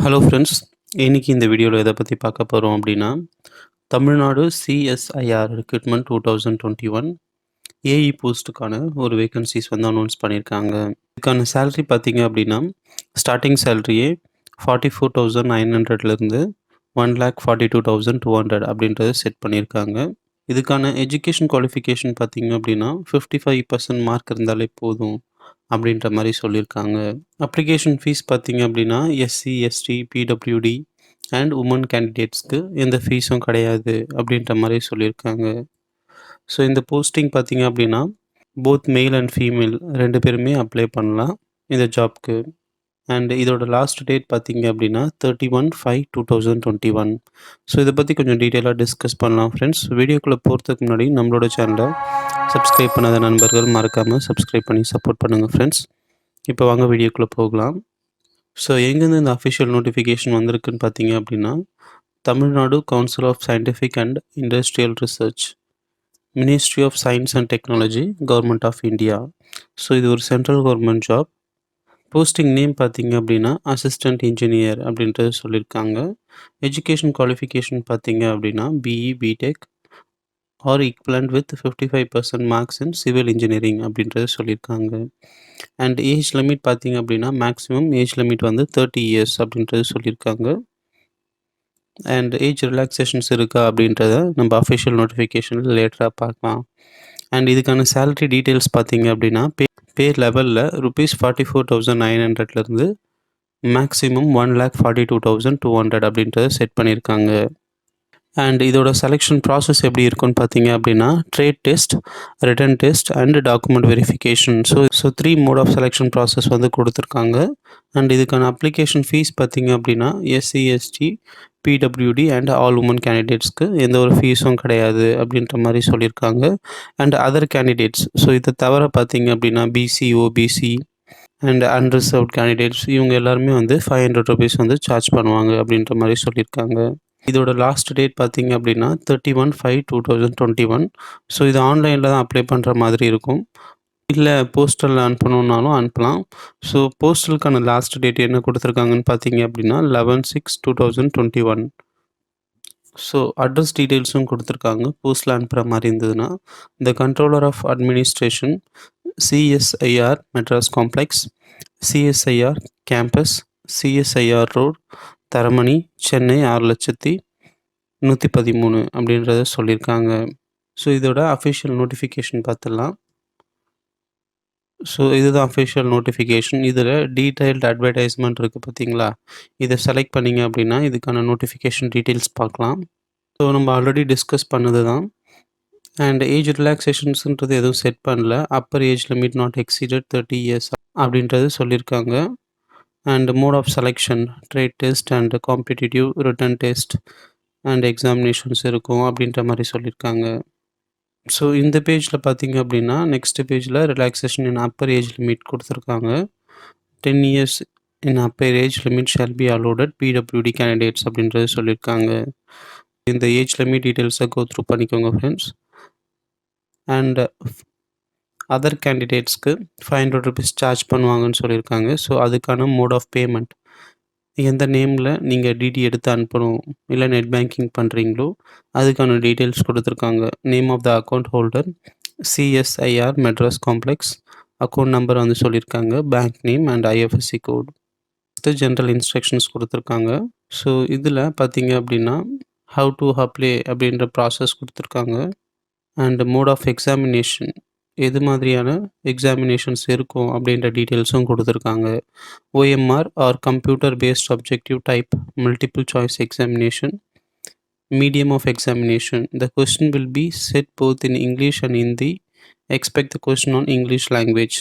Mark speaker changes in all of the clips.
Speaker 1: Hello friends. இன்னைக்கு இந்த வீடியோவில் எதை பற்றி பார்க்க போகிறோம் அப்படின்னா, தமிழ்நாடு சிஎஸ்ஐஆர் ரெக்ரூட்மெண்ட் 2021 ஏஇ போஸ்ட்டுக்கான ஒரு வேகன்சிஸ் வந்து அனௌன்ஸ் பண்ணியிருக்காங்க. இதுக்கான சேலரி பார்த்தீங்க அப்படின்னா, ஸ்டார்டிங் சேலரியே 44,900லேருந்து 1,42,200 அப்படின்றத செட் பண்ணியிருக்காங்க. இதுக்கான எஜுகேஷன் குவாலிஃபிகேஷன் பார்த்தீங்க அப்படின்னா 55% மார்க் இருந்தாலே போதும் அப்படின்ற மாதிரி சொல்லியிருக்காங்க. அப்ளிகேஷன் ஃபீஸ் பார்த்தீங்க அப்படின்னா எஸ்சி, எஸ்டி, பிடபிள்யூடி அண்ட் உமன் கேண்டிடேட்ஸ்க்கு எந்த ஃபீஸும் கிடையாது அப்படின்ற மாதிரி சொல்லியிருக்காங்க. ஸோ இந்த போஸ்டிங் பார்த்தீங்க அப்படின்னா போத் மெயில் அண்ட் ஃபீமேல் 2 பேருமே அப்ளை பண்ணலாம் இந்த ஜாப்க்கு. அண்ட் இதோட லாஸ்ட் டேட் பார்த்தீங்க அப்படின்னா 31/5/2021. ஸோ இதை பற்றி கொஞ்சம் டீட்டெயிலாக டிஸ்கஸ் பண்ணலாம் ஃப்ரெண்ட்ஸ். வீடியோக்குள்ளே போகிறதுக்கு முன்னாடி நம்மளோட சேனலை சப்ஸ்கிரைப் பண்ணாத நண்பர்கள் மறக்காமல் சப்ஸ்கிரைப் பண்ணி சப்போர்ட் பண்ணுங்கள் ஃப்ரெண்ட்ஸ். இப்போ வாங்க வீடியோக்குள்ளே போகலாம். ஸோ எங்கேருந்து இந்த அஃபிஷியல் நோட்டிஃபிகேஷன் வந்திருக்குன்னு பார்த்தீங்க அப்படின்னா, Tamil Nadu council of scientific and industrial research, ministry of science and technology, government of India. So இது ஒரு central government job. Posting name பார்த்தீங்க அப்படின்னா அசிஸ்டன்ட் இன்ஜினியர் அப்படின்றது சொல்லியிருக்காங்க. எஜுகேஷன் குவாலிஃபிகேஷன் பார்த்தீங்க அப்படின்னா BE, BTech or equivalent with 55% marks in civil engineering அப்படின்றது சொல்லியிருக்காங்க. அண்ட் ஏஜ் லிமிட் பார்த்தீங்க அப்படின்னா மேக்ஸிமம் ஏஜ் லிமிட் வந்து 30 இயர்ஸ் அப்படின்றது சொல்லியிருக்காங்க. அண்ட் ஏஜ் ரிலாக்ஸேஷன்ஸ் இருக்கா அப்படின்றத நம்ம அஃபிஷியல் நோட்டிஃபிகேஷனில் லேட்டராக பார்க்கலாம். அண்ட் இதுக்கான சேலரி டீட்டெயில்ஸ் பார்த்தீங்க அப்படின்னா பே லெவலில் ₹44,900லேருந்து மேக்ஸிமம் 1,42,200 அப்படின்றத செட் பண்ணியிருக்காங்க. அண்ட் இதோட செலெக்ஷன் ப்ராசஸ் எப்படி இருக்குன்னு பார்த்தீங்க அப்படின்னா trade test, written test and document verification. So 3 mode of selection process வந்து கொடுத்துருக்காங்க. அண்ட் இதுக்கான அப்ளிகேஷன் ஃபீஸ் பார்த்தீங்க அப்படின்னா எஸ்சி, எஸ்டி, பிடபிள்யூடி அண்ட் ஆல் உமன் கேண்டிடேட்ஸ்க்கு எந்த ஒரு ஃபீஸும் கிடையாது அப்படின்ற மாதிரி சொல்லியிருக்காங்க. அண்ட் அதர் கேண்டிடேட்ஸ், ஸோ இதை தவிர பார்த்தீங்க அப்படின்னா BC, OBC and unreserved candidates இவங்க எல்லாருமே வந்து ₹500 வந்து சார்ஜ் பண்ணுவாங்க அப்படின்ற மாதிரி சொல்லியிருக்காங்க. இதோட லாஸ்ட் டேட் பார்த்தீங்க அப்படின்னா 31/5/2021. ஸோ இது ஆன்லைனில் தான் அப்ளை பண்ணுற மாதிரி இருக்கும். இல்லை போஸ்டலில் அனுப்பணுன்னாலும் அனுப்பலாம். ஸோ போஸ்டலுக்கான லாஸ்ட் டேட் என்ன கொடுத்துருக்காங்கன்னு பார்த்தீங்க அப்படின்னா 11/6/2021. ஸோ அட்ரஸ் டீட்டெயில்ஸும் கொடுத்துருக்காங்க. போஸ்ட்டில் அனுப்புகிற மாதிரி இருந்ததுன்னா the controller of administration, CSIR Madras complex, CSIR campus, CSIR road, Taramani, Chennai 6,113,000 அப்படின்றத சொல்லியிருக்காங்க. ஸோ இதோட அஃபிஷியல் நோட்டிஃபிகேஷன் பார்த்துடலாம். ஸோ இதுதான் அஃபிஷியல் நோட்டிஃபிகேஷன். இதில் டீட்டெயில்டு அட்வர்டைஸ்மெண்ட் இருக்குது பார்த்தீங்களா, இதை செலக்ட் பண்ணிங்க அப்படின்னா இதுக்கான நோட்டிஃபிகேஷன் டீட்டெயில்ஸ் பார்க்கலாம். ஸோ நம்ம ஆல்ரெடி டிஸ்கஸ் பண்ணது தான். அண்ட் ஏஜ் ரிலாக்ஸேஷன்ஸுன்றது எதுவும் செட் பண்ணல. Upper age limit not exceeded 30 years அப்படின்றது சொல்லியிருக்காங்க. And mode of selection trade test and competitive return test and examinations இருக்கும் அப்படின்ற மாதிரி சொல்லியிருக்காங்க. ஸோ இந்த பேஜில் பார்த்தீங்க அப்படின்னா நெக்ஸ்ட் பேஜில் ரிலாக்ஸேஷன் இன் அப்பர் ஏஜ் லிமிட் கொடுத்துருக்காங்க. 10 years in Appar age limit shall be allowed PWD candidates அப்படின்றது சொல்லியிருக்காங்க. இந்த ஏஜ் லிமிட் டீட்டெயில்ஸை கோ த்ரூ பண்ணிக்கோங்க ஃப்ரெண்ட்ஸ். அண்ட் அதர் கேண்டிடேட்ஸ்க்கு ₹500 சார்ஜ் பண்ணுவாங்கன்னு சொல்லியிருக்காங்க. ஸோ அதுக்கான மோட் ஆஃப் பேமெண்ட், எந்த நேமில் நீங்கள் டிடி எடுத்து அனுப்பணும் இல்லை நெட் பேங்கிங் பண்ணுறீங்களோ அதுக்கான டீட்டெயில்ஸ் கொடுத்துருக்காங்க. Name of the account holder CSIR Madras complex, account number வந்து சொல்லியிருக்காங்க, bank name and IFSC code, general instructions கொடுத்துருக்காங்க. ஸோ இதில் பார்த்தீங்க அப்படின்னா ஹவு டு அப்ளை அப்படின்ற ப்ராசஸ் கொடுத்துருக்காங்க. அண்ட் மோட் ஆஃப் எக்ஸாமினேஷன், எது மாதிரியான எக்ஸாமினேஷன்ஸ் இருக்கும் அப்படின்ற டீட்டெயில்ஸும் கொடுத்துருக்காங்க. OMR or computer based objective type multiple choice examination. Medium of examination, the question will be set both in English and Hindi. Expect the question on English language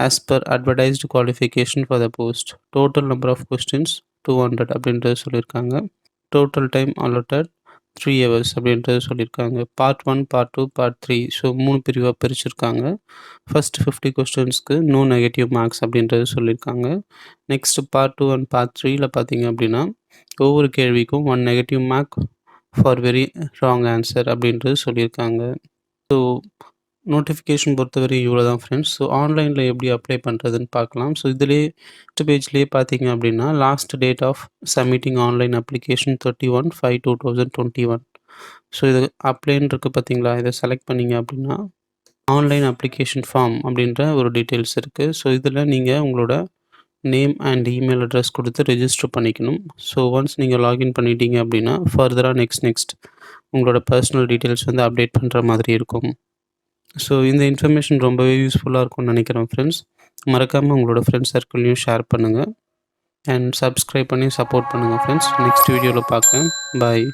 Speaker 1: as per advertised qualification for the post. Total number of questions 200 அப்படின்றது சொல்லியிருக்காங்க. Total time allotted 3 hours அப்படின்றது சொல்லியிருக்காங்க. Part 1, part 2, part 3, so 3 பிரிவாக பிரிச்சிருக்காங்க. First 50 கொஸ்டின்ஸ்க்கு no negative marks அப்படின்றது சொல்லியிருக்காங்க. Next part 2 and part 3ல பார்த்தீங்க அப்படின்னா ஒவ்வொரு கேள்விக்கும் 1 negative mark for very wrong answer அப்படின்றது சொல்லியிருக்காங்க. ஸோ நோட்டிஃபிகேஷன் பொறுத்தவரை இவ்வளோ தான் ஃப்ரெண்ட்ஸ். ஸோ ஆன்லைனில் எப்படி அப்ளை பண்ணுறதுன்னு பார்க்கலாம். ஸோ இதிலேயே ஃபர்ஸ்ட் பேஜ்லேயே பார்த்தீங்க அப்படின்னா last date of submitting online application 31/5/2021. So இது அப்ளைன்னு இருக்குது பார்த்தீங்களா, இதை செலக்ட் பண்ணிங்க அப்படின்னா ஆன்லைன் அப்ளிகேஷன் ஃபார்ம் அப்படின்ற ஒரு டீட்டெயில்ஸ் இருக்குது. ஸோ இதில் நீங்கள் உங்களோட நேம் அண்ட் இமெயில் அட்ரஸ் கொடுத்து ரெஜிஸ்டர் பண்ணிக்கணும். ஸோ ஒன்ஸ் நீங்கள் லாகின் பண்ணிட்டீங்க அப்படின்னா ஃபர்தராக நெக்ஸ்ட் உங்களோட பர்சனல் டீட்டெயில்ஸ் வந்து அப்டேட் பண்ணுற மாதிரி இருக்கும். ஸோ இந்த இன்ஃபர்மேஷன் ரொம்பவே யூஸ்ஃபுல்லாக இருக்கும்னு நினைக்கிறேன் ஃப்ரெண்ட்ஸ். மறக்காமல் உங்களோட ஃப்ரெண்ட்ஸ் சர்க்கிள்லையும் ஷேர் பண்ணுங்கள் அண்ட் சப்ஸ்கிரைப் பண்ணி சப்போர்ட் பண்ணுங்கள் ஃப்ரெண்ட்ஸ். நெக்ஸ்ட் வீடியோவில் பார்க்குறேன். பாய்.